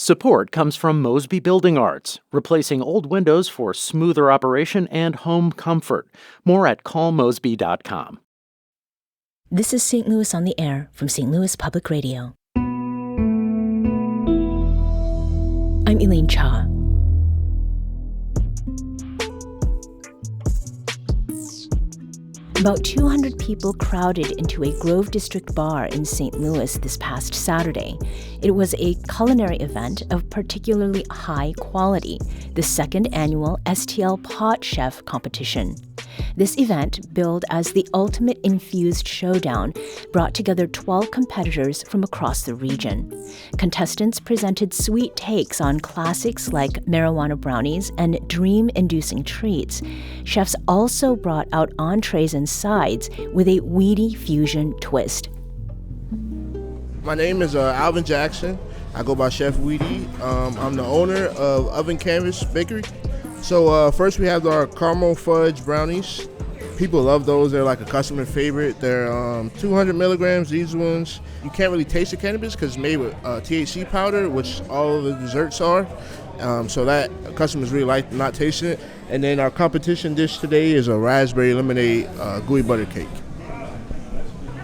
Support comes from Mosby Building Arts, replacing old windows for smoother operation and home comfort. More at callmosby.com. This is St. Louis on the Air from St. Louis Public Radio. I'm Elaine Cha. About 200 people crowded into a Grove District bar in St. Louis this past Saturday. It was a culinary event of particularly high quality, the second annual STL Pot Chef competition. This event, billed as the ultimate infused showdown, brought together 12 competitors from across the region. Contestants presented sweet takes on classics like marijuana brownies and dream-inducing treats. Chefs also brought out entrees and sides with a weedy fusion twist. My name is Alvin Jackson. I go by Chef Weedy. I'm the owner of Oven Canvas Bakery. So first we have our caramel fudge brownies. People love those. They're like a customer favorite. They're 200 milligrams, these ones. You can't really taste the cannabis because it's made with THC powder, which all of the desserts are. So that customers really like not tasting it. And then our competition dish today is a raspberry lemonade gooey butter cake.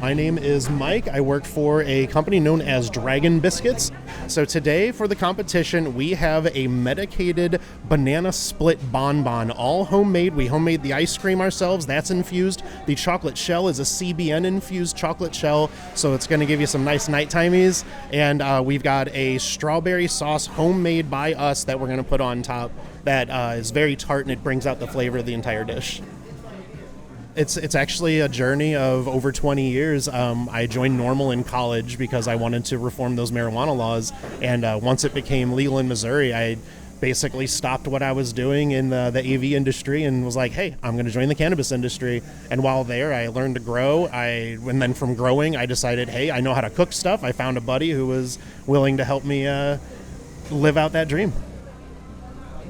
My name is Mike. I work for a company known as Dragon Biscuits. So today for the competition, we have a medicated banana split bonbon, all homemade. We homemade the ice cream ourselves. That's infused. The chocolate shell is a CBN infused chocolate shell, so it's going to give you some nice nighttimities. And we've got a strawberry sauce homemade by us that we're going to put on top that is very tart, and it brings out the flavor of the entire dish. It's actually a journey of over 20 years. I joined Normal in college because I wanted to reform those marijuana laws. And once it became legal in Missouri, I basically stopped what I was doing in the AV industry and was like, hey, I'm going to join the cannabis industry. And while there, I learned to grow. And then from growing, I decided, hey, I know how to cook stuff. I found a buddy who was willing to help me live out that dream.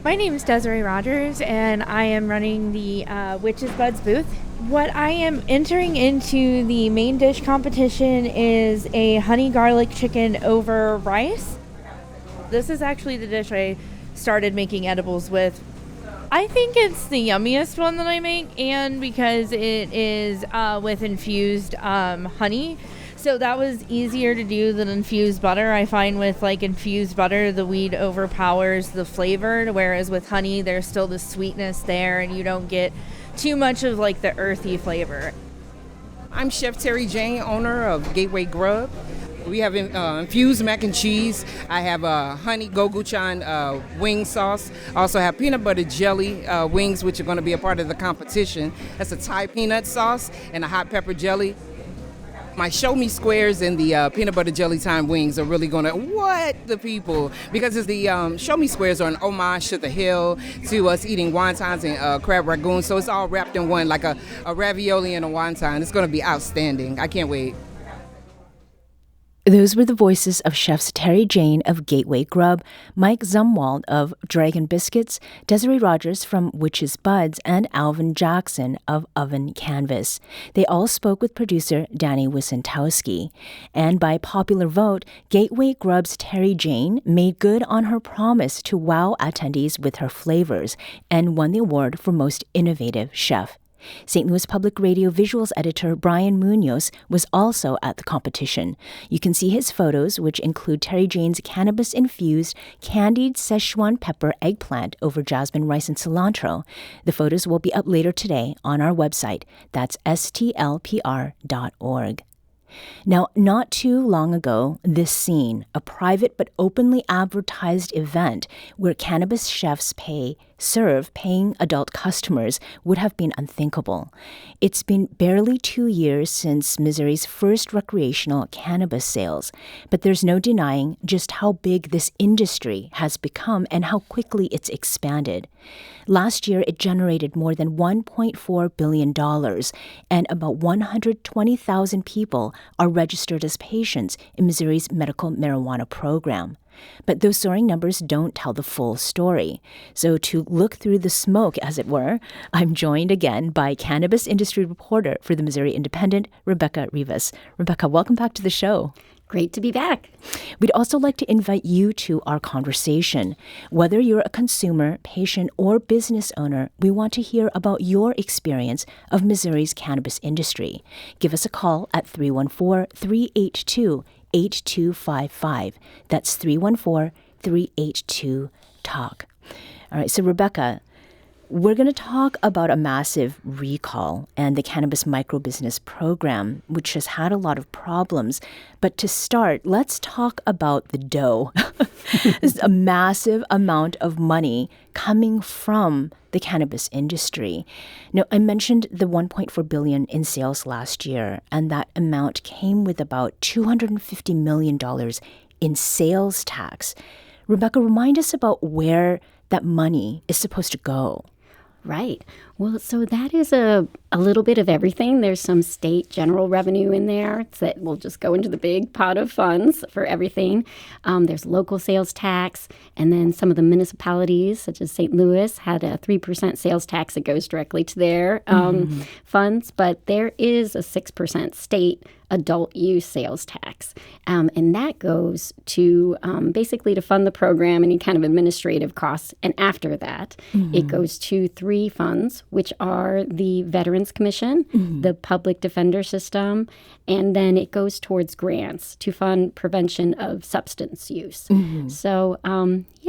My name is Desiree Rogers, and I am running the Witches Buds booth. What I am entering into the main dish competition is a honey garlic chicken over rice. This is actually the dish I started making edibles with. I think it's the yummiest one that I make, and because it is with infused honey. So that was easier to do than infused butter. I find with like infused butter, the weed overpowers the flavor, whereas with honey, there's still the sweetness there and you don't get too much of like the earthy flavor. I'm Chef Terry Jane, owner of Gateway Grub. We have infused mac and cheese. I have honey gochujang wing sauce. I also have peanut butter jelly wings, which are going to be a part of the competition. That's a Thai peanut sauce and a hot pepper jelly. My show me squares and the peanut butter jelly time wings are really gonna the people, because it's the show me squares are an homage to the hill, to us eating wontons and crab ragoon. So it's all wrapped in one, like a ravioli and a wonton. It's gonna be outstanding. I can't wait. Those were the voices of chefs Terry Jane of Gateway Grub, Mike Zumwalt of Dragon Biscuits, Desiree Rogers from Witches Buds, and Alvin Jackson of Oven Canvas. They all spoke with producer Danny Wysentowski. And by popular vote, Gateway Grub's Terry Jane made good on her promise to wow attendees with her flavors and won the award for Most Innovative Chef. St. Louis Public Radio visuals editor Brian Munoz was also at the competition. You can see his photos, which include Terry Jane's cannabis-infused candied Szechuan pepper eggplant over jasmine rice and cilantro. The photos will be up later today on our website. That's stlpr.org. Now, not too long ago, this scene, a private but openly advertised event where cannabis chefs serve paying adult customers, would have been unthinkable. It's been barely 2 years since Missouri's first recreational cannabis sales, but there's no denying just how big this industry has become and how quickly it's expanded. Last year, it generated more than $1.4 billion, and about 120,000 people are registered as patients in Missouri's medical marijuana program. But those soaring numbers don't tell the full story. So to look through the smoke, as it were, I'm joined again by cannabis industry reporter for the Missouri Independent, Rebecca Rivas. Rebecca, welcome back to the show. Great to be back. We'd also like to invite you to our conversation. Whether you're a consumer, patient, or business owner, we want to hear about your experience of Missouri's cannabis industry. Give us a call at 314-382-8255. That's 314-382-TALK. All right, so Rebecca, we're going to talk about a massive recall and the cannabis microbusiness program, which has had a lot of problems. But to start, let's talk about the dough. There's a massive amount of money coming from the cannabis industry. Now, I mentioned the $1.4 billion in sales last year, and that amount came with about $250 million in sales tax. Rebecca, remind us about where that money is supposed to go. Right. Well, so that is a little bit of everything. There's some state general revenue in there that will just go into the big pot of funds for everything. There's local sales tax, and then some of the municipalities, such as St. Louis, had a 3% sales tax that goes directly to their funds. But there is a 6% state adult use sales tax. And that goes to basically to fund the program, any kind of administrative costs. And after that, it goes to three funds, which are the Veterans Commission, the Public Defender System, and then it goes towards grants to fund prevention of substance use. So,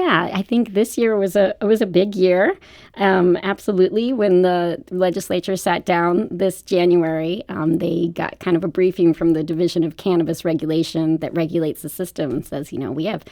I think this year was a big year. Absolutely. When the legislature sat down this January, they got kind of a briefing from the Division of Cannabis Regulation that regulates the system and says, we have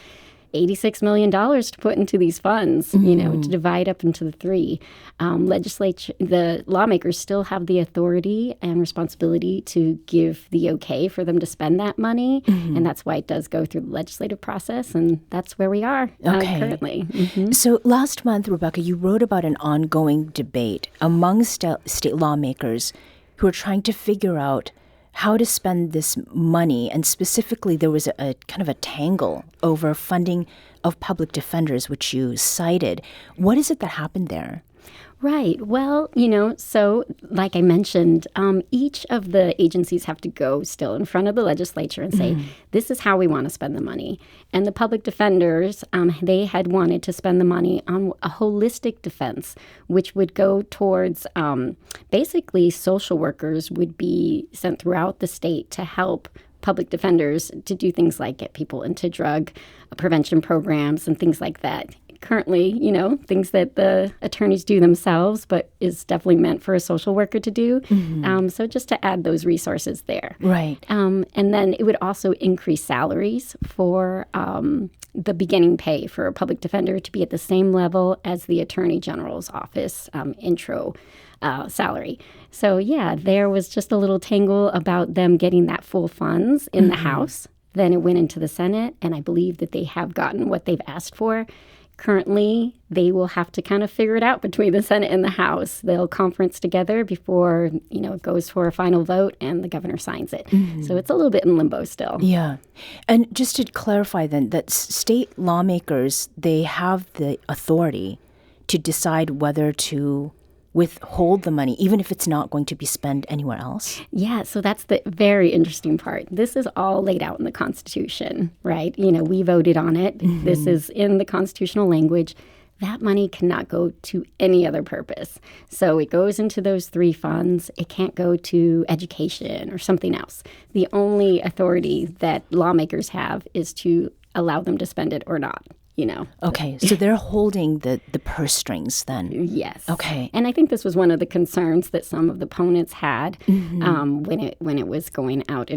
$86 million to put into these funds, to divide up into the three. The lawmakers still have the authority and responsibility to give the okay for them to spend that money. And that's why it does go through the legislative process. And that's where we are currently. So last month, Rebecca, you wrote about an ongoing debate among state lawmakers who are trying to figure out how to spend this money. And specifically, there was a kind of a tangle over funding of public defenders, which you cited. What is it that happened there? Right. Well, so like I mentioned, each of the agencies have to go still in front of the legislature and say, this is how we want to spend the money. And the public defenders, they had wanted to spend the money on a holistic defense, which would go towards basically social workers would be sent throughout the state to help public defenders to do things like get people into drug prevention programs and things like that. Currently, things that the attorneys do themselves, but is definitely meant for a social worker to do. So just to add those resources there. Right. And then it would also increase salaries for the beginning pay for a public defender to be at the same level as the Attorney General's office intro salary. So, there was just a little tangle about them getting that full funds in the House. Then it went into the Senate, and I believe that they have gotten what they've asked for. Currently, they will have to kind of figure it out between the Senate and the House. They'll conference together before, it goes for a final vote and the governor signs it. So it's a little bit in limbo still. Yeah. And just to clarify then, that state lawmakers, they have the authority to decide whether to withhold the money, even if it's not going to be spent anywhere else? Yeah, so that's the very interesting part. This is all laid out in the Constitution, right? We voted on it. This is in the constitutional language. That money cannot go to any other purpose. So it goes into those three funds. It can't go to education or something else. The only authority that lawmakers have is to allow them to spend it or not. Okay, so they're holding the purse strings then. Yes. Okay. And I think this was one of the concerns that some of the opponents had when it was going out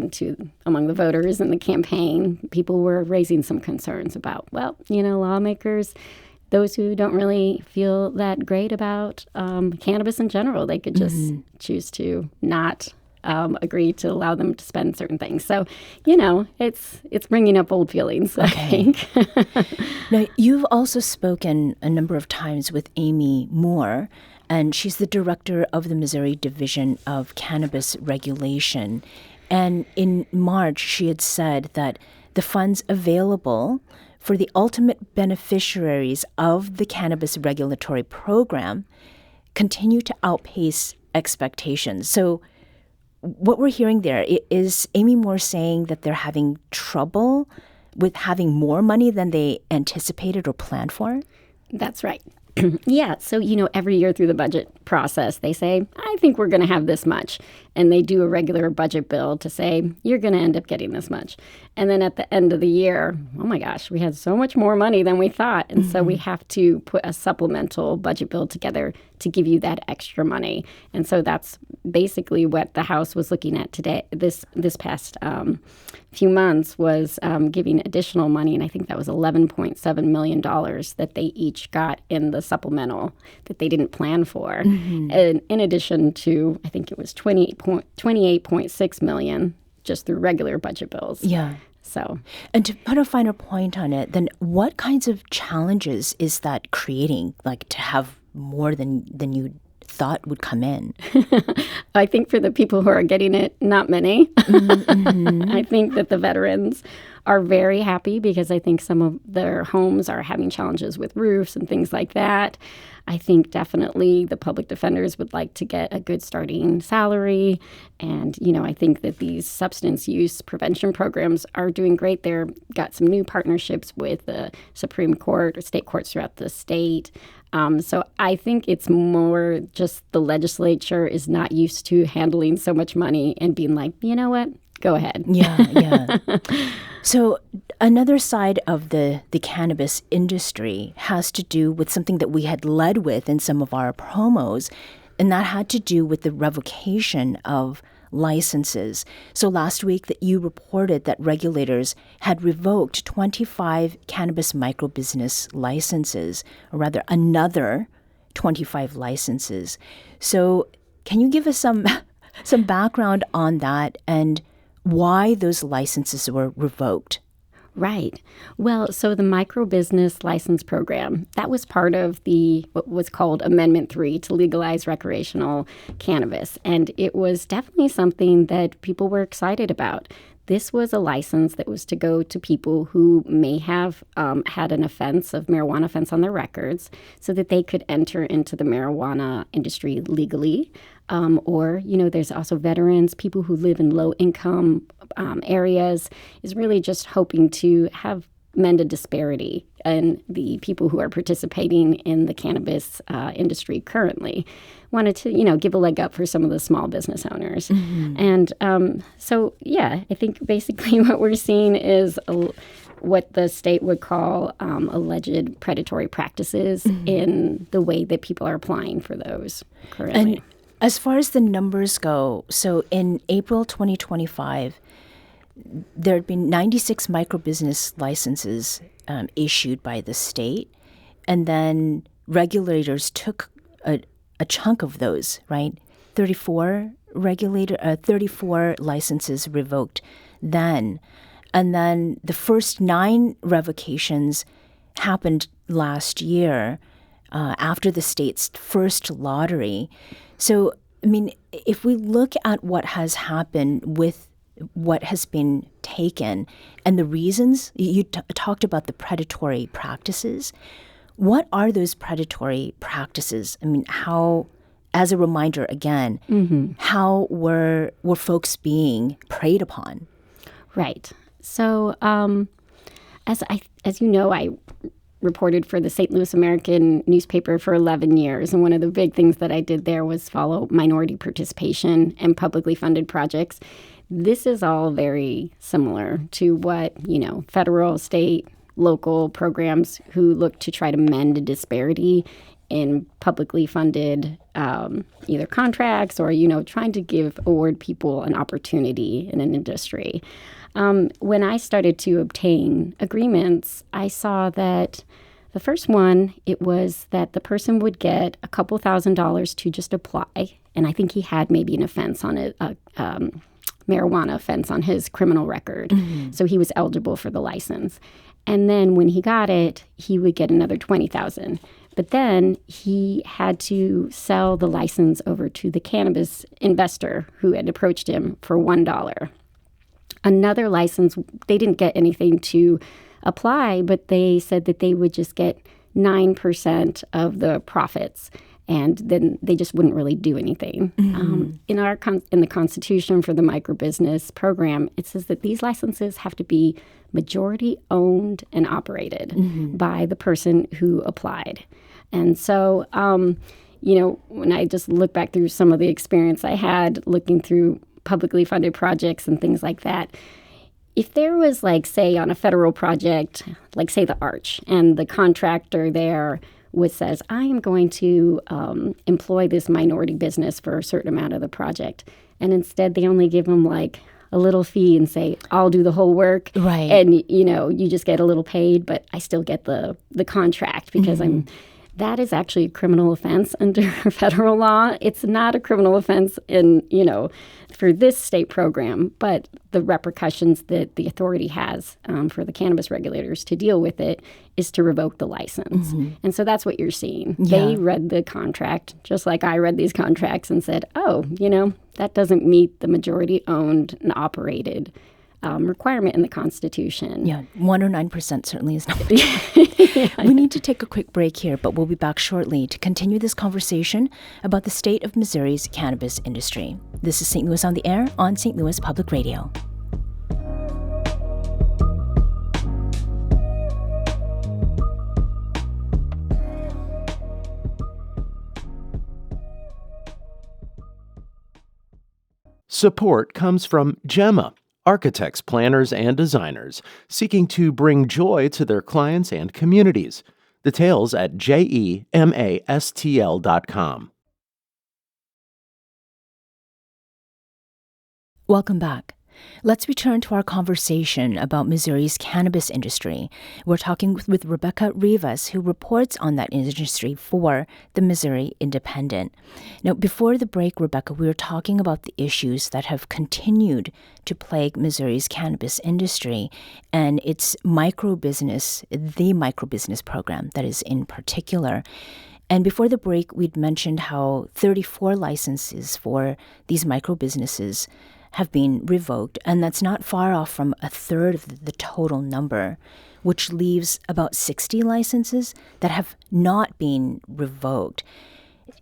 among the voters in the campaign. People were raising some concerns about, lawmakers, those who don't really feel that great about cannabis in general, they could just choose to not agree to allow them to spend certain things. So, it's bringing up old feelings, I think. Now, you've also spoken a number of times with Amy Moore, and she's the director of the Missouri Division of Cannabis Regulation. And in March, she had said that the funds available for the ultimate beneficiaries of the cannabis regulatory program continue to outpace expectations. So what we're hearing there is Amy Moore saying that they're having trouble with having more money than they anticipated or planned for? That's right. Yeah. So, every year through the budget process, they say, I think we're going to have this much. And they do a regular budget bill to say, you're going to end up getting this much. And then at the end of the year, oh my gosh, we had so much more money than we thought. And so we have to put a supplemental budget bill together to give you that extra money. And so that's basically what the House was looking at today. This past few months was giving additional money. And I think that was $11.7 million that they each got in the supplemental that they didn't plan for. And in addition to, I think it was $28.6 million just through regular budget bills. Yeah. So, and to put a finer point on it, then what kinds of challenges is that creating, like to have more than you thought would come in? I think for the people who are getting it, not many. I think that the veterans are very happy because I think some of their homes are having challenges with roofs and things like that. I think definitely the public defenders would like to get a good starting salary. And, I think that these substance use prevention programs are doing great. They've got some new partnerships with the Supreme Court or state courts throughout the state. So I think it's more just the legislature is not used to handling so much money and being like, you know what? Go ahead. Yeah. So another side of the cannabis industry has to do with something that we had led with in some of our promos, and that had to do with the revocation of licenses. So last week that you reported that regulators had revoked 25 cannabis microbusiness licenses, or rather another 25 licenses. So can you give us some background on that and why those licenses were revoked? Right. Well, so the microbusiness license program, that was part of what was called Amendment 3 to legalize recreational cannabis. And it was definitely something that people were excited about. This was a license that was to go to people who may have had an offense of marijuana offense on their records so that they could enter into the marijuana industry legally. Or, there's also veterans, people who live in low-income areas, is really just hoping to have mend a disparity in the people who are participating in the cannabis industry currently. Wanted to, give a leg up for some of the small business owners. And I think basically what we're seeing is what the state would call alleged predatory practices in the way that people are applying for those currently. And as far as the numbers go, so in April 2025, there had been 96 microbusiness licenses issued by the state, and then regulators took a chunk of those, right? 34 licenses revoked then. And then the first 9 revocations happened last year after the state's first lottery. So, if we look at what has happened with what has been taken and the reasons, you talked about the predatory practices. What are those predatory practices? How, as a reminder again, how were folks being preyed upon? Right. So, as you know, I reported for the St. Louis American newspaper for 11 years. And one of the big things that I did there was follow minority participation in publicly funded projects. This is all very similar to what, federal, state, local programs who look to try to mend a disparity in publicly funded either contracts or, trying to award people an opportunity in an industry. When I started to obtain agreements, I saw that the first one, it was that the person would get a couple $1,000s to just apply. And I think he had maybe an offense on a marijuana offense on his criminal record. So he was eligible for the license. And then when he got it, he would get another $20,000. But then he had to sell the license over to the cannabis investor who had approached him for $1. Another license, they didn't get anything to apply, but they said that they would just get 9% of the profits. and then they just wouldn't really do anything. In the Constitution for the microbusiness program, it says that these licenses have to be majority owned and operated by the person who applied. And so, when I just look back through some of the experience I had looking through publicly funded projects and things like that, if there was, like, say, on a federal project, like, say, the Arch, and the contractor there says, I am going to employ this minority business for a certain amount of the project, and instead they only give them, like, a little fee and say, I'll do the whole work. Right. And, you just get a little paid, but I still get the contract because that is actually a criminal offense under federal law. It's not a criminal offense for this state program, but the repercussions that the authority has for the cannabis regulators to deal with it is to revoke the license. And so that's what you're seeing. Yeah. They read the contract, just like I read these contracts and said, that doesn't meet the majority owned and operated requirement in the Constitution. Yeah, 109% certainly is not. We need to take a quick break here, but we'll be back shortly to continue this conversation about the state of Missouri's cannabis industry. This is St. Louis on the Air on St. Louis Public Radio. Support comes from Gemma, architects, planners, and designers seeking to bring joy to their clients and communities. Details at gemastl.com. Welcome back. Let's return to our conversation about Missouri's cannabis industry. We're talking with Rebecca Rivas, who reports on that industry for the Missouri Independent. Now, before the break, Rebecca, we were talking about the issues that have continued to plague Missouri's cannabis industry and its microbusiness, the microbusiness program that is in particular. And before the break, we'd mentioned how 34 licenses for these microbusinesses have been revoked, and that's not far off from a third of the total number, which leaves about 60 licenses that have not been revoked.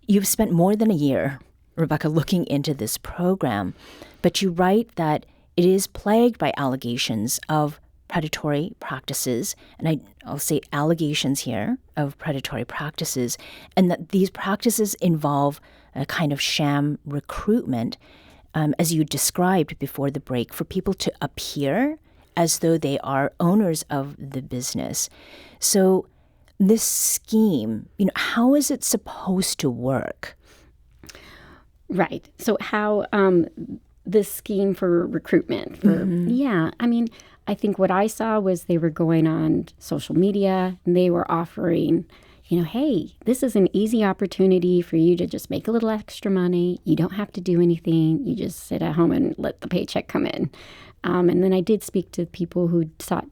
You've spent more than a year, Rebecca, looking into this program, but you write that it is plagued by allegations of predatory practices, and I'll say allegations here of predatory practices, and that these practices involve a kind of sham recruitment, as you described before the break, for people to appear as though they are owners of the business. So this scheme, how is it supposed to work? Right. So how this scheme for recruitment, I think what I saw was they were going on social media and they were offering, hey, this is an easy opportunity for you to just make a little extra money. You don't have to do anything. You just sit at home and let the paycheck come in. And then I did speak to people who sat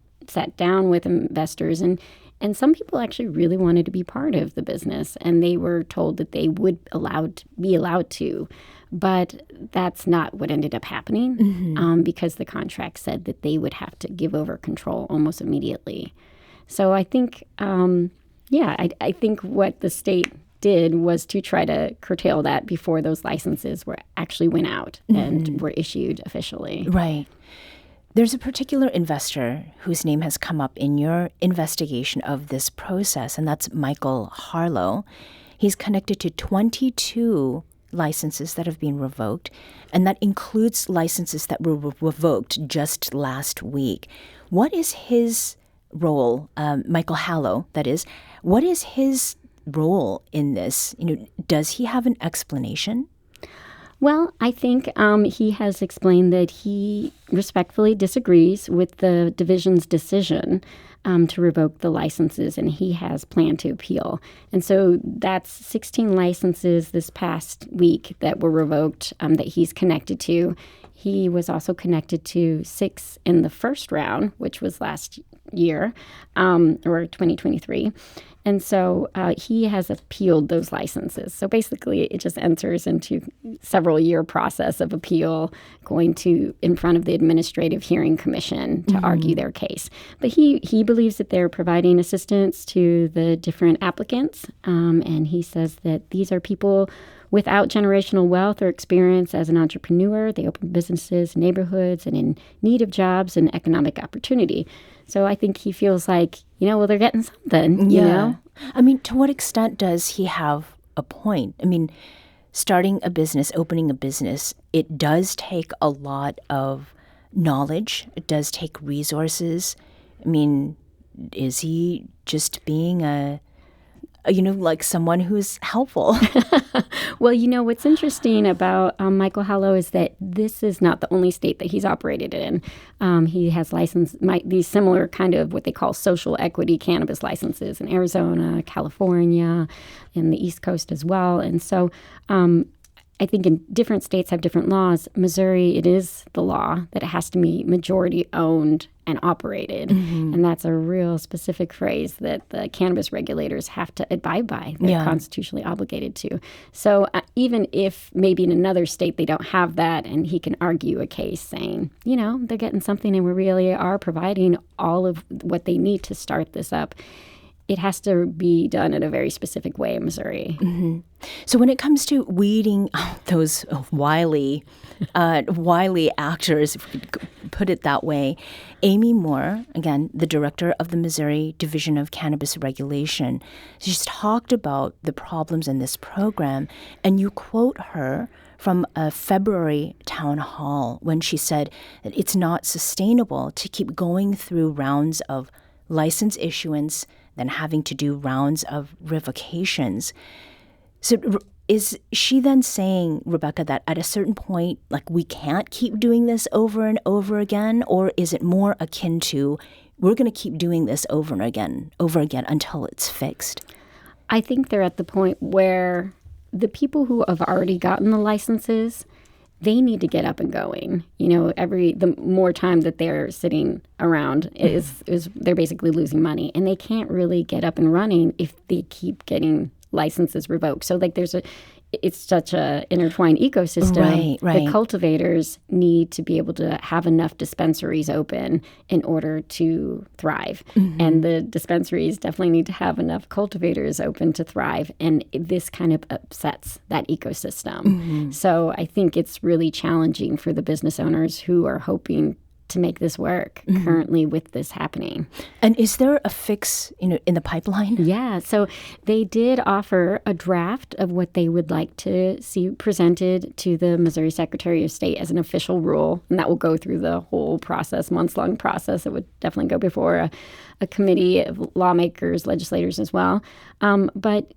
down with investors, and some people actually really wanted to be part of the business, and they were told that they would be allowed to. But that's not what ended up happening because the contract said that they would have to give over control almost immediately. So I think, I think what the state did was to try to curtail that before those licenses actually went out and were issued officially. Right. There's a particular investor whose name has come up in your investigation of this process, and that's Michael Harlow. He's connected to 22 licenses that have been revoked, and that includes licenses that were revoked just last week. What is his role, Michael Harlow, that is, what is his role in this? Does he have an explanation? Well, I think he has explained that he respectfully disagrees with the division's decision to revoke the licenses, and he has planned to appeal. And so that's 16 licenses this past week that were revoked that he's connected to. He was also connected to 6 in the first round, which was last year, or 2023. And so he has appealed those licenses. So basically, it just enters into several year process of appeal, going to in front of the Administrative Hearing Commission to argue their case. But he believes that they're providing assistance to the different applicants, and he says that these are people without generational wealth or experience as an entrepreneur. They open businesses, neighborhoods, and in need of jobs and economic opportunity. So I think he feels like, well, they're getting something, you know? I mean, to what extent does he have a point? I mean, starting a business, opening a business, it does take a lot of knowledge. It does take resources. I mean, is he just being like someone who's helpful? Well, what's interesting about Michael Hallow is that this is not the only state that he's operated in. He has these similar kind of what they call social equity cannabis licenses in Arizona, California, and the East Coast as well. And so I think in different states have different laws. Missouri, it is the law that it has to be majority owned and operated. And that's a real specific phrase that the cannabis regulators have to abide by. They're constitutionally obligated to. So even if maybe in another state they don't have that, and he can argue a case saying, they're getting something and we really are providing all of what they need to start this up, it has to be done in a very specific way in Missouri. So when it comes to weeding out those wily actors, if we could put it that way, Amy Moore, again, the director of the Missouri Division of Cannabis Regulation, she's talked about the problems in this program, and you quote her from a February town hall when she said that it's not sustainable to keep going through rounds of license issuance, then having to do rounds of revocations. So is she then saying, Rebecca, that at a certain point, like, we can't keep doing this over and over again? Or is it more akin to, we're going to keep doing this over again until it's fixed? I think they're at the point where the people who have already gotten the licenses, they need to get up and going. The more time that they're sitting around is they're basically losing money, and they can't really get up and running if they keep getting licenses revoked. So it's such a intertwined ecosystem. Right. The cultivators need to be able to have enough dispensaries open in order to thrive. And the dispensaries definitely need to have enough cultivators open to thrive. And this kind of upsets that ecosystem. So I think it's really challenging for the business owners who are hoping to make this work currently with this happening. And is there a fix in the pipeline? Yeah, so they did offer a draft of what they would like to see presented to the Missouri Secretary of State as an official rule, and that will go through the whole process, months-long process. It would definitely go before a committee of lawmakers, legislators as well. But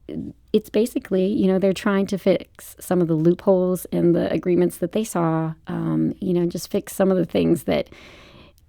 it's basically, they're trying to fix some of the loopholes in the agreements that they saw, just fix some of the things that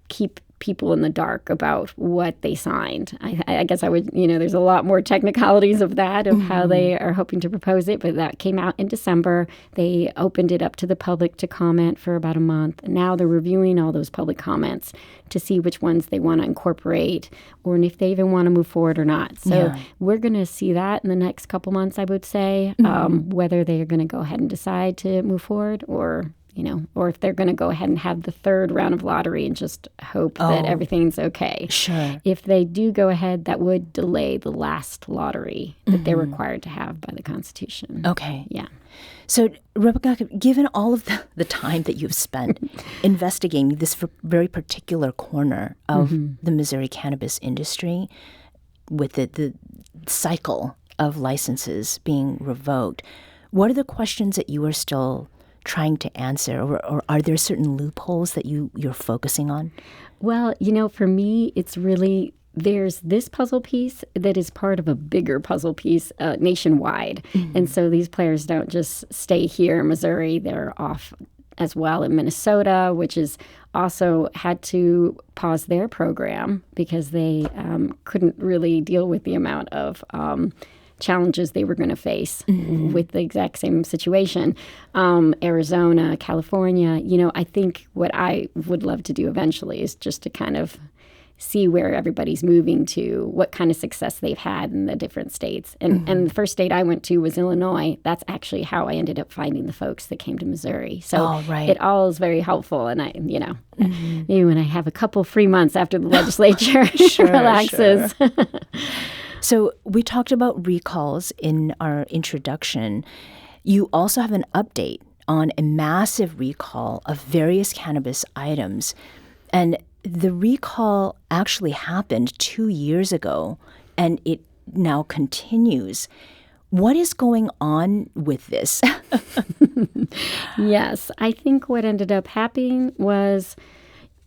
keep people in the dark about what they signed. I guess I would, there's a lot more technicalities of that, of how they are hoping to propose it, but that came out in December. They opened it up to the public to comment for about a month. Now they're reviewing all those public comments to see which ones they want to incorporate, or if they even want to move forward or not. So we're going to see that in the next couple months, I would say, whether they are going to go ahead and decide to move forward, or if they're going to go ahead and have the third round of lottery and just hope that everything's okay. Sure. If they do go ahead, that would delay the last lottery that they're required to have by the Constitution. Okay. Yeah. So, Rebecca, given all of the time that you've spent investigating this very particular corner of the Missouri cannabis industry, with the cycle of licenses being revoked, what are the questions that you are still trying to answer, or are there certain loopholes that you're focusing on? Well, for me, it's really, there's this puzzle piece that is part of a bigger puzzle piece nationwide. And so these players don't just stay here in Missouri. They're off as well in Minnesota, which is also had to pause their program because they couldn't really deal with the amount of challenges they were going to face with the exact same situation. Arizona, California, I think what I would love to do eventually is just to kind of see where everybody's moving to, what kind of success they've had in the different states. And the first state I went to was Illinois. That's actually how I ended up finding the folks that came to Missouri. So it all is very helpful. And maybe when I have a couple free months after the legislature relaxes. Sure. So we talked about recalls in our introduction. You also have an update on a massive recall of various cannabis items. And the recall actually happened 2 years ago, and it now continues. What is going on with this? Yes, I think what ended up happening was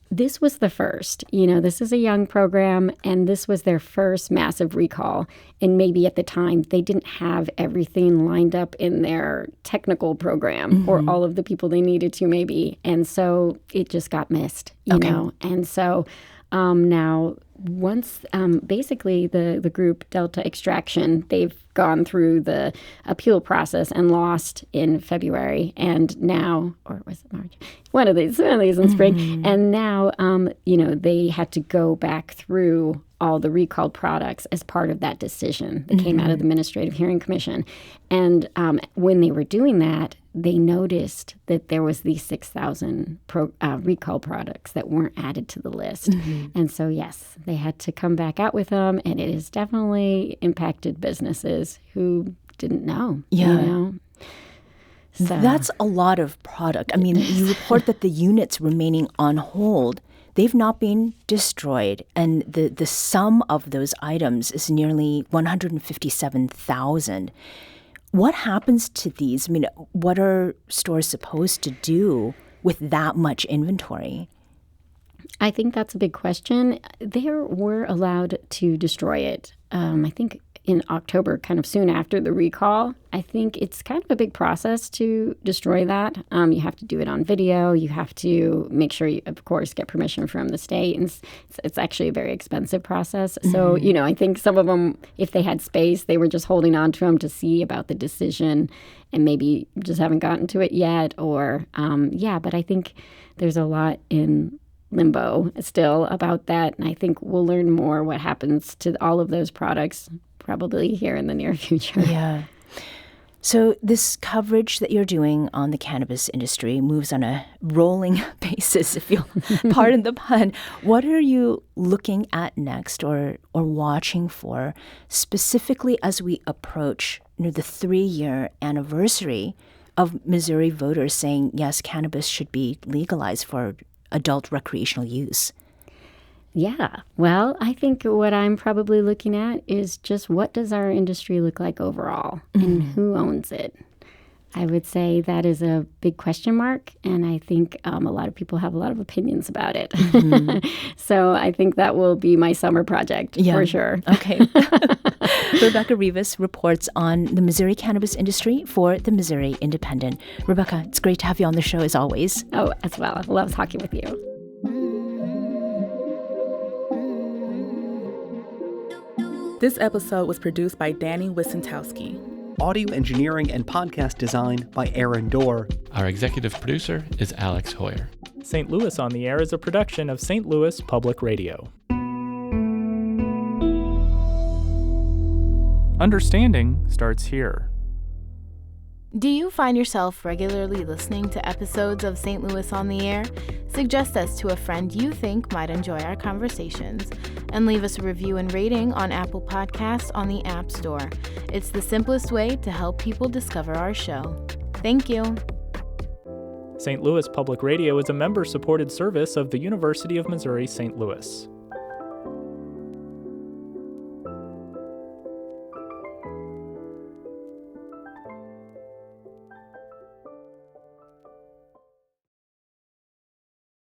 this was the first. This is a young program, and this was their first massive recall. And maybe at the time, they didn't have everything lined up in their technical program or all of the people they needed to maybe. And so it just got missed, you know. And so now once basically the group Delta Extraction, they've gone through the appeal process and lost in February, and now, or was it March? One of these in spring, and now they had to go back through all the recalled products as part of that decision that came out of the Administrative Hearing Commission. And when they were doing that, they noticed that there was these 6,000 recall products that weren't added to the list. And so, yes, they had to come back out with them, and it has definitely impacted businesses who didn't know. So that's a lot of product. I mean, you report that the units remaining on hold, they've not been destroyed, and the sum of those items is nearly 157,000. What happens to these? I mean, what are stores supposed to do with that much inventory? I think that's a big question. They were allowed to destroy it, I think, in October, kind of soon after the recall. I think it's kind of a big process to destroy that. You have to do it on video. You have to make sure you, of course, get permission from the state. And it's actually a very expensive process. So, I think some of them, if they had space, they were just holding on to them to see about the decision and maybe just haven't gotten to it yet. Or, but I think there's a lot in limbo still about that. And I think we'll learn more what happens to all of those products probably here in the near future. Yeah. So this coverage that you're doing on the cannabis industry moves on a rolling basis, if you'll pardon the pun. What are you looking at next or watching for, specifically as we approach the 3-year anniversary of Missouri voters saying, yes, cannabis should be legalized for adult recreational use? Yeah. Well, I think what I'm probably looking at is just what does our industry look like overall and who owns it? I would say that is a big question mark, and I think a lot of people have a lot of opinions about it. So I think that will be my summer project for sure. Okay. Rebecca Rivas reports on the Missouri cannabis industry for the Missouri Independent. Rebecca, it's great to have you on the show as always. Oh, as well. I love talking with you. This episode was produced by Danny Wissentowski. Audio engineering and podcast design by Aaron Dorr. Our executive producer is Alex Hoyer. St. Louis on the Air is a production of St. Louis Public Radio. Understanding starts here. Do you find yourself regularly listening to episodes of St. Louis on the Air? Suggest us to a friend you think might enjoy our conversations, and leave us a review and rating on Apple Podcasts on the App Store. It's the simplest way to help people discover our show. Thank you. St. Louis Public Radio is a member-supported service of the University of Missouri St. Louis.